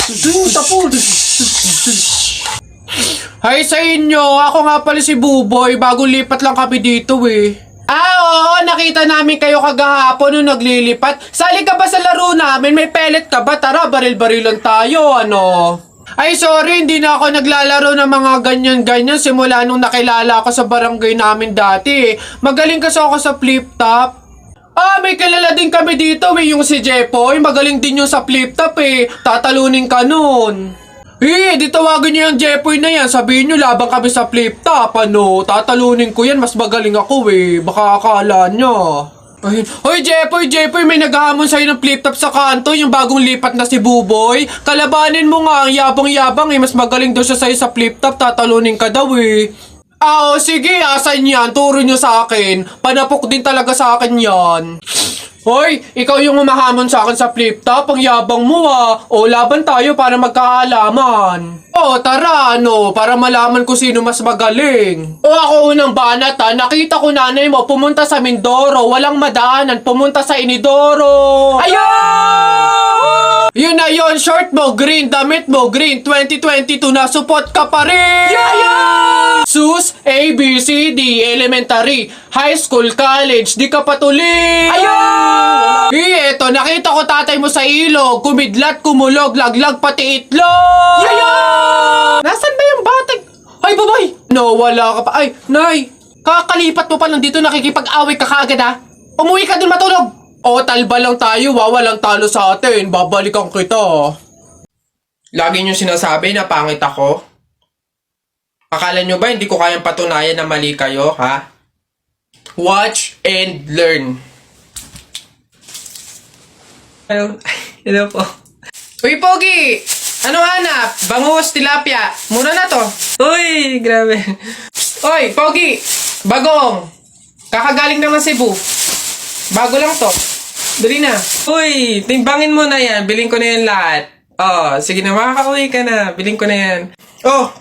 Tapos. Hi sa inyo, ako nga pala si Buboy, bagong lipat lang kami dito eh. Oo, nakita namin kayo kagahapon nung naglilipat. Sali ka ba sa laro namin? May pellet ka ba? Tara, baril-barilan tayo, ano? Ay, sorry, hindi na ako naglalaro ng mga ganyan-ganyan simula nung nakilala ako sa barangay namin dati. Magaling kasi ako sa flip-top. May kilala din kami dito yung si Jepoy. Magaling din yung sa flip-top Tatalunin ka nun. Di tawagin niyo yung Jepoy na yan. Sabihin niyo labang kami sa flip-top, ano? Tatalunin ko yan, mas magaling ako Baka akala niyo. Hoy Jepoy, may naghahamon sa'yo ng flip-top sa kanto, yung bagong lipat na si Buboy. Kalabanin mo nga, ang yabang-yabang mas magaling daw siya sa'yo sa flip-top, tatalunin ka daw sige, asan yan? Turo nyo sa akin. Panapok din talaga sa akin yan. Hoy, ikaw yung humahamon sa akin sa flip-top, ang yabang mo laban tayo para magkaalaman. Tara, para malaman ko sino mas magaling. Ako unang banat nakita ko nanay mo pumunta sa Mindoro, walang madaanan, pumunta sa Inidoro. Ayun! Yun na yun, short mo green, damit mo green, 2022 na support ka pa rin! Sus, A, B, C, D, elementary, high school, college, di ka patuloy! Eto, nakita ko tatay mo sa ilog, kumidlat, kumulog, laglag, pati itlog! Nasaan ba yung batag? Ay, babay! No, wala ka pa. Ay, nay! Kakalipat mo pa lang dito, nakikipag-away ka kaagad Umuwi ka dun matulog! Talba lang tayo walang talo sa atin, babalikan kita. Lagi nyo sinasabi na pangit ako? Akala nyo ba hindi ko kayang patunayan na mali kayo, ha? Watch and learn. Hello po. Uy, Pogi! Ano hanap? Bangus, tilapia. Mura na to. Uy, grabe. Oy, Pogi! Bagong! Kakagaling naman Cebu. Bago lang to. Dali na. Uy, timbangin mo na yan. Biling ko na yan lahat. Sige na, makakauwi ka na. Biling ko na yan.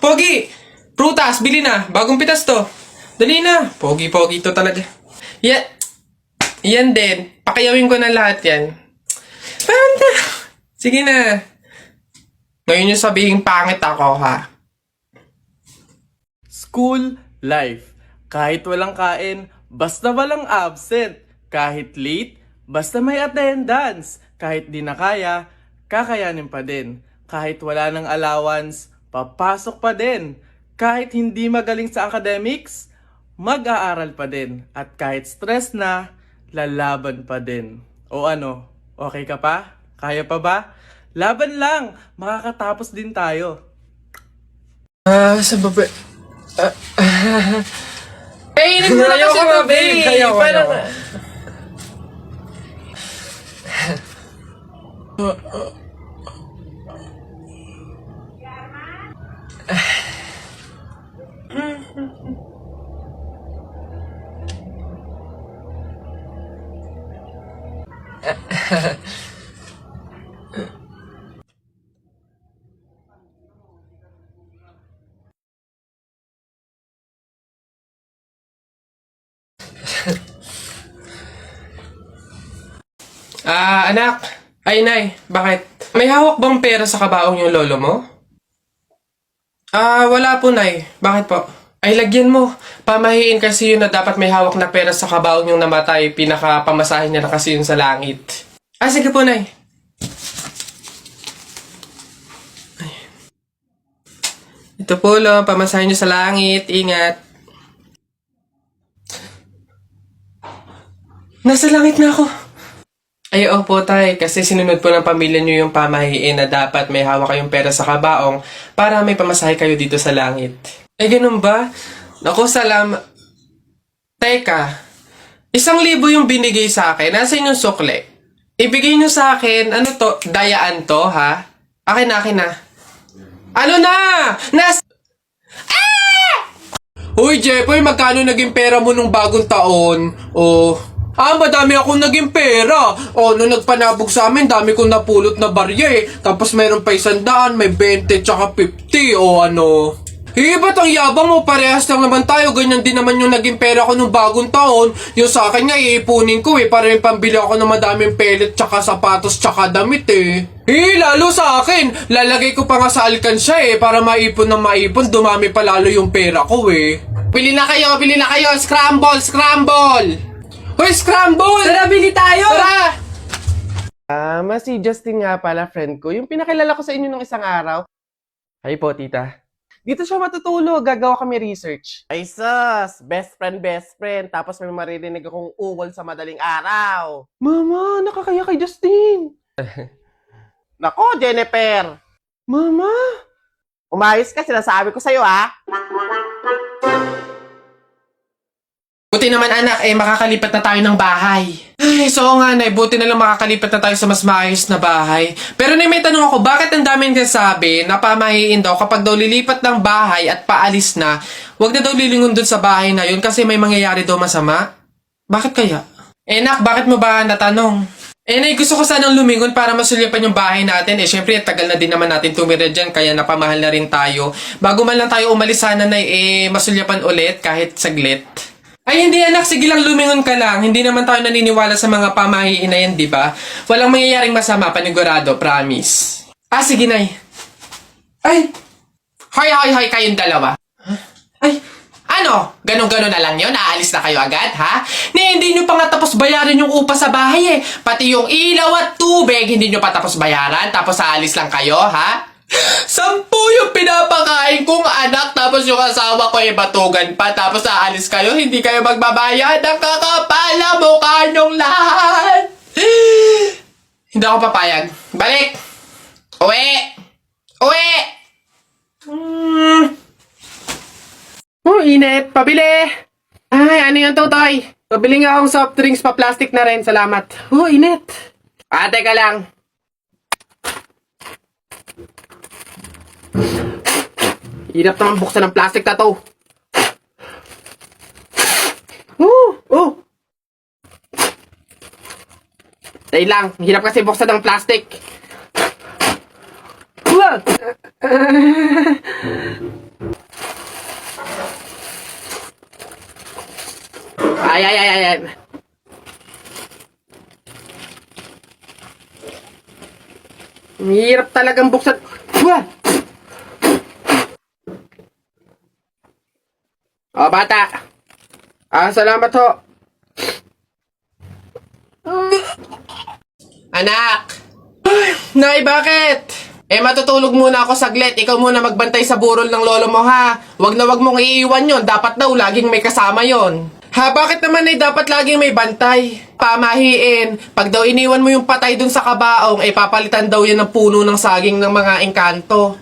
Pogi! Prutas, bili na. Bagong pitas to. Dali na. Pogi-pogi to talaga. Yan din. Pakiyawin ko na lahat yan. Panda! Sige na. Ngayon yung sabihin pangit ako, ha? School life. Kahit walang kain, basta walang absent. Kahit late, basta may attendance. Kahit di na kaya, kakayanin pa din. Kahit wala ng allowance, papasok pa din. Kahit hindi magaling sa academics, mag-aaral pa din. At kahit stress na, lalaban pa din. O ano, okay ka pa? Kaya pa ba? Laban lang! Makakatapos din tayo. Sa baba... Kainin mo na kasi ito, babe! Parang... Anak. Ay, nay. Bakit? May hawak bang pera sa kabaong yung lolo mo? Wala po, nay. Bakit po? Ay, lagyan mo. Pamahiin kasi yun na dapat may hawak na pera sa kabaong yung namatay. Pinakapamasahin niya na kasi yun sa langit. Sige po, nay. Ay. Ito po, lo. Pamasahin niyo sa langit. Ingat. Nasa langit na ako. Ay, opo, tay. Kasi sinunod po ng pamilya niyo yung pamahiin na dapat may hawak kayong pera sa kabaong para may pamasahe kayo dito sa langit. Ay, ganun ba? Naku, Teka, 1,000 yung binigay sa akin. Nasaan yung sukle? Ibigay niyo sa akin, ano to? Dayaan to, ha? Akin na. Ano na? Uy, Jepoy, magkano naging pera mo nung bagong taon? Madami akong naging pera. Nung nagpanabog sa amin, dami kong napulot na barya Tapos meron pa 100, may 20, tsaka 50, ano. Ba't ang yabang mo? Parehas lang naman tayo. Ganyan din naman yung naging pera ko nung bagong taon. Yung sa akin nga, iipunin ko para yung pambili ako ng madaming pellet, tsaka sapatos, tsaka damit Lalo sa akin. Lalagay ko pa nga sa alkansya para maipon ng maipon. Dumami pa lalo yung pera ko Bili na kayo, bili na kayo. Scramble, scramble. Hoy, scramble! Tara, bili tayo! Tara! Si Justin nga pala, friend ko. Yung pinakilala ko sa inyo nung isang araw. Ay po, tita. Dito siya matutulog. Gagawa kami research. Ay sus! Best friend. Tapos may maririnig akong ungol sa madaling araw. Mama, nakakaya kay Justin. Nako, Jennifer. Mama. Umayos ka, sinasabi ko sa'yo, Buti naman anak, makakalipat na tayo ng bahay. Ay, so nga Nay, buti na lang makakalipat na tayo sa mas maayos na bahay. Pero Nay, may tanong ako, bakit ang daming kasabi na pamahiin daw kapag daw lilipat ng bahay at paalis na, wag na daw lilingon dun sa bahay na yun kasi may mangyayari daw masama? Bakit kaya? Nak, bakit mo ba natanong? Nay, gusto ko sanang lumingon para masulyapan yung bahay natin. Syempre, tagal na din naman natin tumira dyan, kaya napamahal na rin tayo. Bago man lang tayo umalis sana, Nay, masulyapan ulit kahit saglit. Ay, hindi anak. Sige lang, lumingon ka lang. Hindi naman tayo naniniwala sa mga pamahiin na yan, di ba? Walang mangyayaring masama, panigurado, promise. Sige, Nay. Ay! Hoy, kayong dalawa. Ay! Ano? Ganon-ganon na lang yun? Aalis na kayo agad, ha? Hindi nyo pa nga tapos bayaran yung upa sa bahay Pati yung ilaw at tubig, hindi nyo pa tapos bayaran. Tapos aalis lang kayo, ha? 10 yung pinapakain kong anak, tapos yung asawa ko batugan pa, tapos aalis kayo, hindi kayo magbabayad. Ang kakapal na mukha nyong lahat. Hindi ako papayag. Balik! Uwi! Init! Pabili! Ay, ano yung tutoy? Pabili nga akong soft drinks pa plastic na rin. Salamat. Init! Teka lang. Hirap naman buksan ng plastic na to. Dahil lang, hirap kasi buksan ng plastic. Ay. Hirap talagang buksan. Bata. Salamat ho. Anak. Nay, bakit? Matutulog muna ako saglit. Ikaw muna magbantay sa burol ng lolo mo, ha? Wag na wag mong iiwan yon. Dapat daw laging may kasama yon. Ha, bakit naman dapat laging may bantay? Pamahiin. Pag daw iniwan mo yung patay dun sa kabaong, papalitan daw yan ng puno ng saging ng mga engkanto.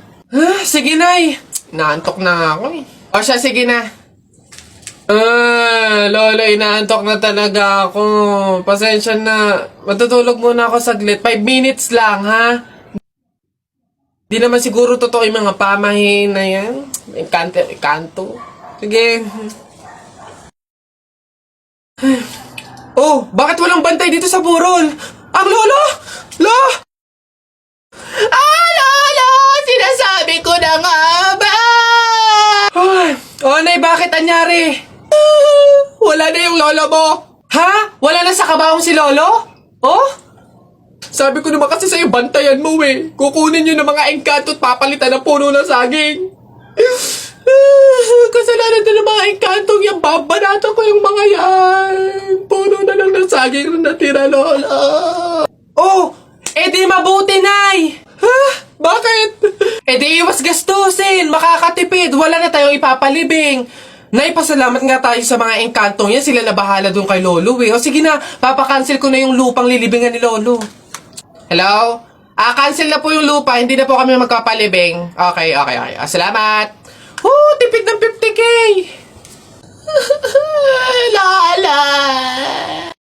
Sige, Nay. Naantok na ako O siya, sige na. Lolo, inaantok na talaga ako. Pasensya na. Matutulog muna ako saglit. 5 minutes lang, ha? Di naman siguro totoo yung mga pamahiin na yan. Engkanto. Sige. Bakit walang bantay dito sa burol? Ang lolo! Lolo! Sinasabi ko na nga ba? Nay, bakit anyari? Wala na yung lolo mo. Ha? Wala na sa kabaong si lolo? Sabi ko naman kasi sa'yo, bantayan mo Kukunin nyo ng mga engkanto at papalitan ng puno ng saging. Kasalanan na ng mga engkantong yan. Babanatan ko yung mga yan. Puno na lang ng saging na natira, lola. Di mabuti, Nay. Bakit? Di iwas gastusin. Makakatipid. Wala na tayong ipapalibing. Nay, pasalamat nga tayo sa mga engkantong yan. Sila na bahala dun kay lolo, sige na, papakancel ko na yung lupang lilibingan ni lolo. Hello? Cancel na po yung lupa. Hindi na po kami magpapalibing. Okay. Salamat. Tipid ng 50K. Lala.